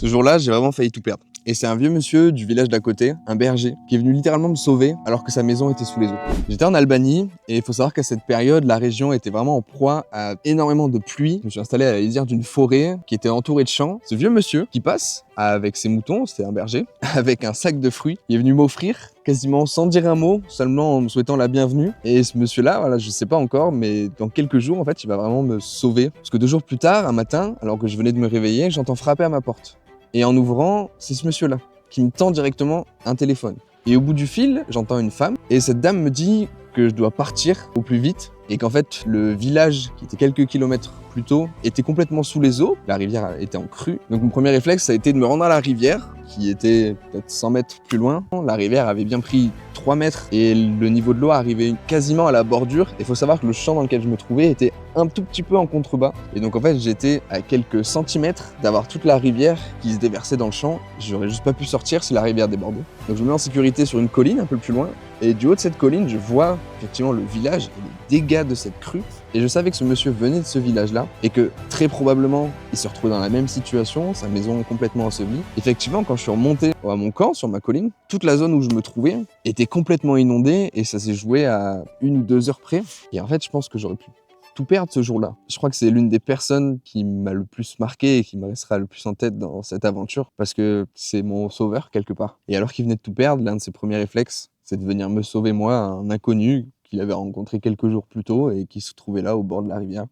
Ce jour-là, j'ai vraiment failli tout perdre. Et c'est un vieux monsieur du village d'à côté, un berger, qui est venu littéralement me sauver alors que sa maison était sous les eaux. J'étais en Albanie et il faut savoir qu'à cette période, la région était vraiment en proie à énormément de pluie. Je me suis installé à la lisière d'une forêt qui était entourée de champs. Ce vieux monsieur qui passe avec ses moutons, c'était un berger, avec un sac de fruits, il est venu m'offrir quasiment sans dire un mot, seulement en me souhaitant la bienvenue. Et ce monsieur-là, voilà, je sais pas encore, mais dans quelques jours, en fait, il va vraiment me sauver. Parce que 2 jours plus tard, un matin, alors que je venais de me réveiller, j'entends frapper à ma porte. Et en ouvrant, c'est ce monsieur-là qui me tend directement un téléphone. Et au bout du fil, j'entends une femme et cette dame me dit que je dois partir au plus vite et qu'en fait, le village qui était quelques kilomètres plus tôt était complètement sous les eaux. La rivière était en crue. Donc mon premier réflexe, ça a été de me rendre à la rivière qui était peut-être 100 mètres plus loin. La rivière avait bien pris 3 mètres et le niveau de l'eau arrivait quasiment à la bordure. Il faut savoir que le champ dans lequel je me trouvais était un tout petit peu en contrebas. Et donc en fait, j'étais à quelques centimètres d'avoir toute la rivière qui se déversait dans le champ. J'aurais juste pas pu sortir si la rivière débordait. Donc je me mets en sécurité sur une colline un peu plus loin. Et du haut de cette colline, je vois effectivement le village et les dégâts de cette crue. Et je savais que ce monsieur venait de ce village-là et que très probablement, il se retrouvait dans la même situation, sa maison complètement ensevelie. Effectivement, quand je suis remonté à mon camp, sur ma colline, toute la zone où je me trouvais était complètement inondée et ça s'est joué à 1 ou 2 heures près. Et en fait, je pense que j'aurais pu tout perdre ce jour-là. Je crois que c'est l'une des personnes qui m'a le plus marqué et qui me restera le plus en tête dans cette aventure parce que c'est mon sauveur quelque part. Et alors qu'il venait de tout perdre, l'un de ses premiers réflexes, c'est de venir me sauver moi, un inconnu qu'il avait rencontré quelques jours plus tôt et qui se trouvait là au bord de la rivière.